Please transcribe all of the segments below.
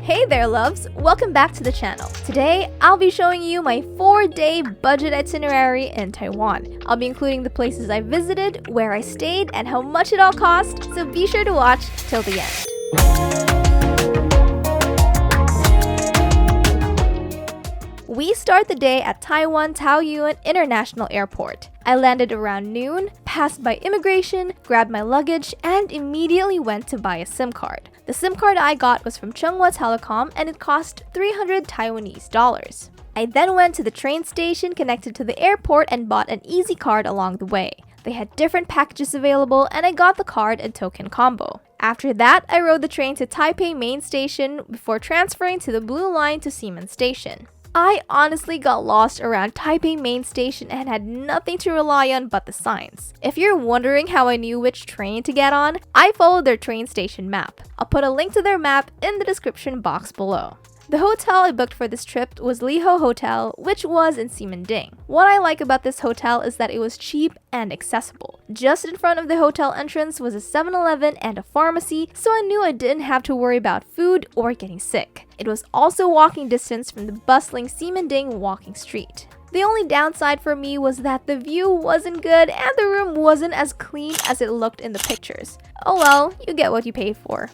Hey there loves, welcome back to the channel. Today, I'll be showing you my 4-day budget itinerary in Taiwan. I'll be including the places I visited, where I stayed, and how much it all cost, so be sure to watch till the end. We start the day at Taiwan Taoyuan International Airport. I landed around noon, passed by immigration, grabbed my luggage, and immediately went to buy a SIM card. The SIM card I got was from Chunghwa Telecom and it cost 300 Taiwanese dollars. I then went to the train station connected to the airport and bought an easy card along the way. They had different packages available and I got the card and token combo. After that, I rode the train to Taipei main station before transferring to the Blue Line to Ximen Station. I honestly got lost around Taipei main station and had nothing to rely on but the signs. If you're wondering how I knew which train to get on, I followed their train station map. I'll put a link to their map in the description box below. The hotel I booked for this trip was Liho Hotel, which was in ximending. What I like about this hotel is that it was cheap and accessible. Just in front of the hotel entrance was a 7-Eleven and a pharmacy, so I knew I didn't have to worry about food or getting sick. It was also walking distance from the bustling ximending walking street. The only downside for me was that the view wasn't good and the room wasn't as clean as it looked in the pictures. Oh well, you get what you pay for.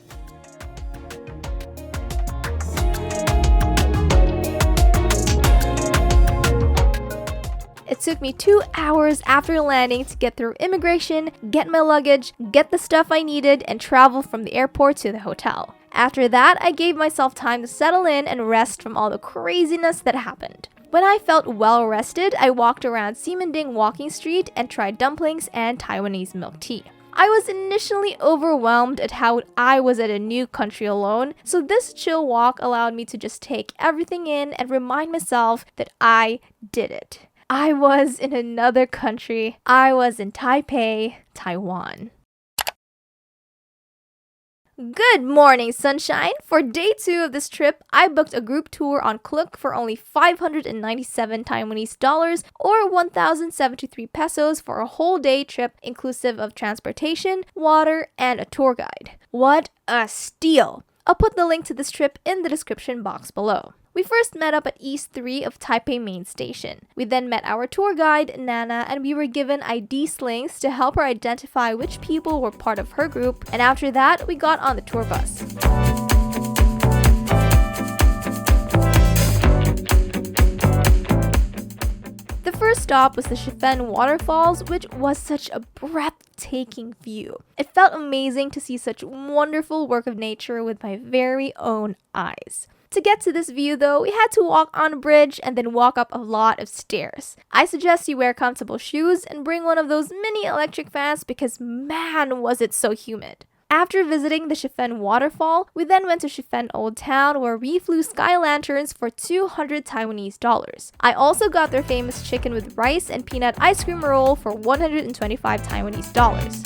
It took me 2 hours after landing to get through immigration, get my luggage, get the stuff I needed, and travel from the airport to the hotel. After that, I gave myself time to settle in and rest from all the craziness that happened. When I felt well rested, I walked around Ximending Walking Street and tried dumplings and Taiwanese milk tea. I was initially overwhelmed at how I was at a new country alone, so this chill walk allowed me to just take everything in and remind myself that I did it. I was in another country. I was in Taipei, Taiwan. Good morning, sunshine! For day 2 of this trip, I booked a group tour on Klook for only 597 Taiwanese dollars or 1,073 pesos for a whole day trip inclusive of transportation, water, and a tour guide. What a steal! I'll put the link to this trip in the description box below. We first met up at East 3 of Taipei main station. We then met our tour guide, Nana, and we were given ID slings to help her identify which people were part of her group, and after that, we got on the tour bus. The first stop was the Shifen Waterfalls, which was such a breathtaking view. It felt amazing to see such wonderful work of nature with my very own eyes. To get to this view though, we had to walk on a bridge and then walk up a lot of stairs. I suggest you wear comfortable shoes and bring one of those mini electric fans because man was it so humid. After visiting the Shifen Waterfall, we then went to Shifen Old Town where we flew sky lanterns for 200 Taiwanese dollars. I also got their famous chicken with rice and peanut ice cream roll for 125 Taiwanese dollars.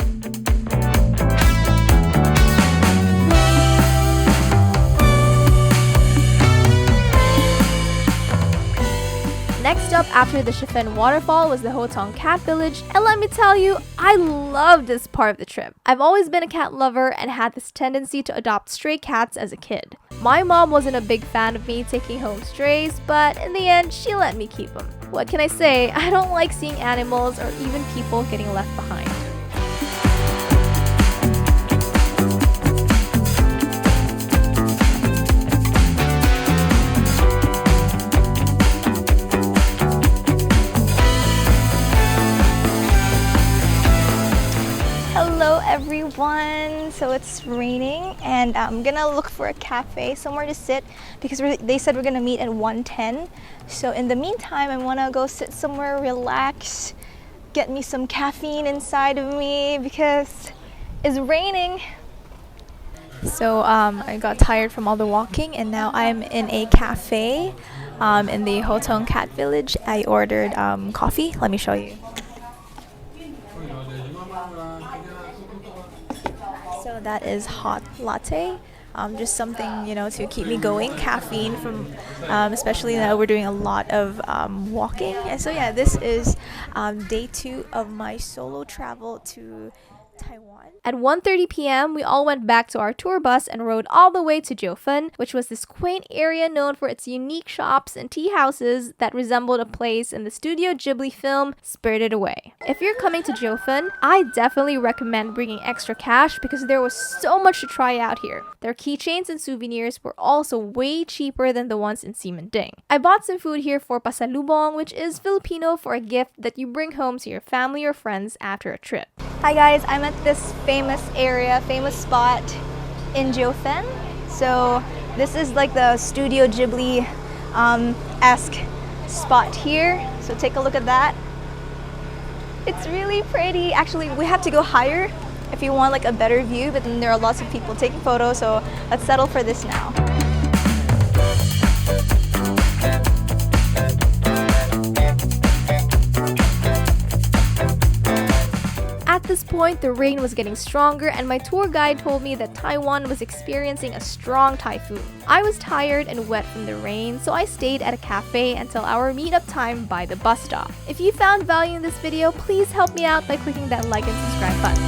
Next up after the Shifen Waterfall was the Hotong Cat Village, and let me tell you, I loved this part of the trip. I've always been a cat lover and had this tendency to adopt stray cats as a kid. My mom wasn't a big fan of me taking home strays, but in the end, she let me keep them. What can I say? I don't like seeing animals or even people getting left behind. Hello everyone! So it's raining and I'm gonna look for a cafe, somewhere to sit because they said we're gonna meet at 1:10. So in the meantime, I wanna go sit somewhere, relax, get me some caffeine inside of me because it's raining. So I got tired from all the walking and now I'm in a cafe in the Hotong Cat Village. I ordered coffee. Let me show you. So that is hot latte, just something, to keep me going. Caffeine from, especially now we're doing a lot of walking. And so yeah, this is day 2 of my solo travel to Taiwan. At 1:30 p.m., we all went back to our tour bus and rode all the way to Jiufen, which was this quaint area known for its unique shops and tea houses that resembled a place in the Studio Ghibli film Spirited Away. If you're coming to Jiufen, I definitely recommend bringing extra cash because there was so much to try out here. Their keychains and souvenirs were also way cheaper than the ones in ximending. I bought some food here for pasalubong, which is Filipino for a gift that you bring home to your family or friends after a trip. Hi guys, I'm at this famous spot in Jiufen. So this is like the Studio Ghibli esque spot here. So take a look at that. It's really pretty. Actually, we have to go higher if you want like a better view, but then there are lots of people taking photos, so let's settle for this now. At this point, the rain was getting stronger and my tour guide told me that Taiwan was experiencing a strong typhoon. I was tired and wet from the rain, so I stayed at a cafe until our meetup time by the bus stop. If you found value in this video, please help me out by clicking that like and subscribe button.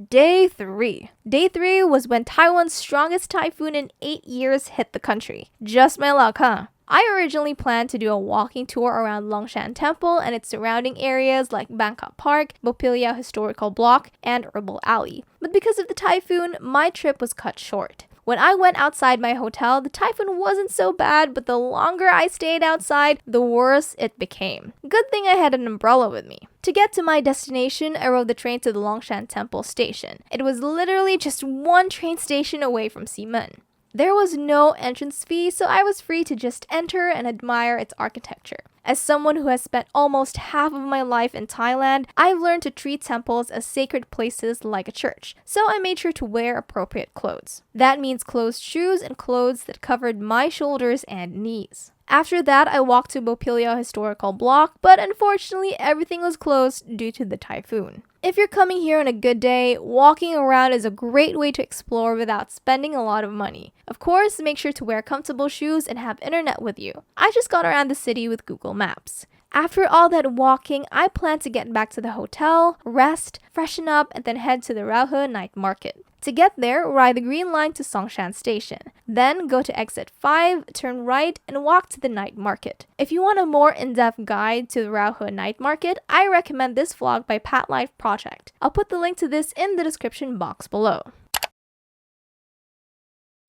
Day 3. Day 3 was when Taiwan's strongest typhoon in 8 years hit the country. Just my luck, huh? I originally planned to do a walking tour around Longshan Temple and its surrounding areas like Bangkok Park, Bopiliao Historical Block, and Herbal Alley. But because of the typhoon, my trip was cut short. When I went outside my hotel, the typhoon wasn't so bad, but the longer I stayed outside, the worse it became. Good thing I had an umbrella with me. To get to my destination, I rode the train to the Longshan Temple station. It was literally just one train station away from Ximen. There was no entrance fee, so I was free to just enter and admire its architecture. As someone who has spent almost half of my life in Thailand, I've learned to treat temples as sacred places like a church, so I made sure to wear appropriate clothes. That means closed shoes and clothes that covered my shoulders and knees. After that, I walked to Bopiliao Historical Block, but unfortunately everything was closed due to the typhoon. If you're coming here on a good day, walking around is a great way to explore without spending a lot of money. Of course, make sure to wear comfortable shoes and have internet with you. I just got around the city with Google Maps. After all that walking, I plan to get back to the hotel, rest, freshen up, and then head to the Rauhe night market. To get there, ride the green line to Songshan Station. Then go to exit 5, turn right, and walk to the night market. If you want a more in-depth guide to the Rauhe night market, I recommend this vlog by Pat Life Project. I'll put the link to this in the description box below.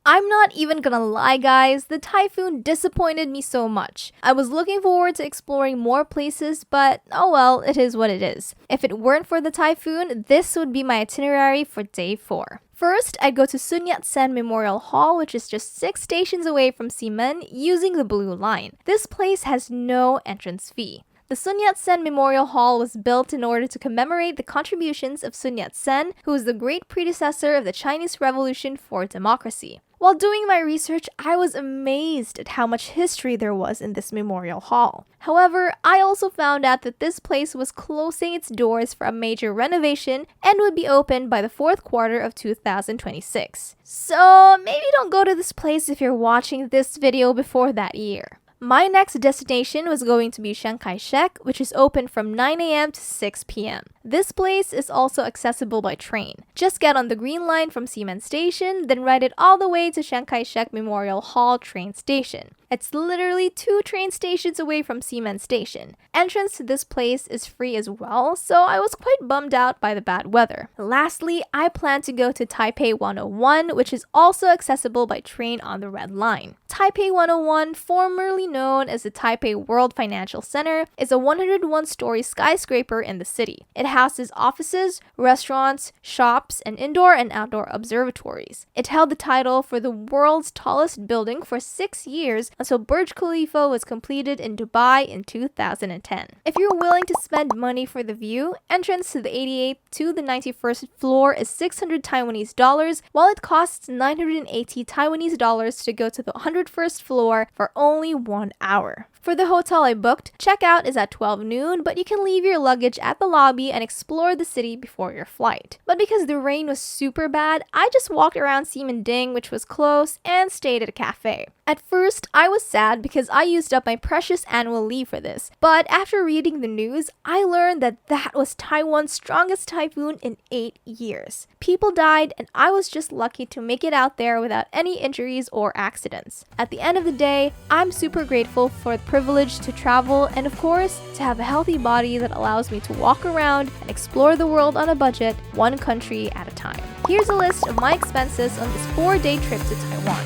I'm not even gonna lie guys, the typhoon disappointed me so much. I was looking forward to exploring more places, but oh well, it is what it is. If it weren't for the typhoon, this would be my itinerary for day 4. First, I'd go to Sun Yat-sen Memorial Hall, which is just 6 stations away from Ximen, using the Blue Line. This place has no entrance fee. The Sun Yat-sen Memorial Hall was built in order to commemorate the contributions of Sun Yat-sen, who was the great predecessor of the Chinese Revolution for democracy. While doing my research, I was amazed at how much history there was in this memorial hall. However, I also found out that this place was closing its doors for a major renovation and would be opened by the 4th quarter of 2026. So maybe don't go to this place if you're watching this video before that year. My next destination was going to be Chiang Kai-shek, which is open from 9 a.m. to 6 p.m. This place is also accessible by train. Just get on the green line from Ximen Station, then ride it all the way to Chiang Kai-shek Memorial Hall train station. It's literally 2 train stations away from Ximen Station. Entrance to this place is free as well, so I was quite bummed out by the bad weather. Lastly, I plan to go to Taipei 101, which is also accessible by train on the Red Line. Taipei 101, formerly known as the Taipei World Financial Center, is a 101-story skyscraper in the city. It houses offices, restaurants, shops, and indoor and outdoor observatories. It held the title for the world's tallest building for 6 years until Burj Khalifa was completed in Dubai in 2010. If you're willing to spend money for the view, entrance to the 88th to the 91st floor is 600 Taiwanese dollars, while it costs 980 Taiwanese dollars to go to the 101st floor for only 1 hour. For the hotel I booked, checkout is at 12 noon, but you can leave your luggage at the lobby and explore the city before your flight. But because the rain was super bad, I just walked around ximending, which was close, and stayed at a cafe. At first, I was sad because I used up my precious annual leave for this, but after reading the news, I learned that that was Taiwan's strongest typhoon in 8 years. People died, and I was just lucky to make it out there without any injuries or accidents. At the end of the day, I'm super grateful for the privilege to travel and, of course, to have a healthy body that allows me to walk around and explore the world on a budget, one country at a time. Here's a list of my expenses on this 4-day trip to Taiwan.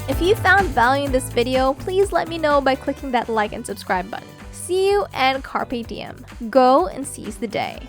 If you found value in this video, please let me know by clicking that like and subscribe button. See you and carpe diem. Go and seize the day.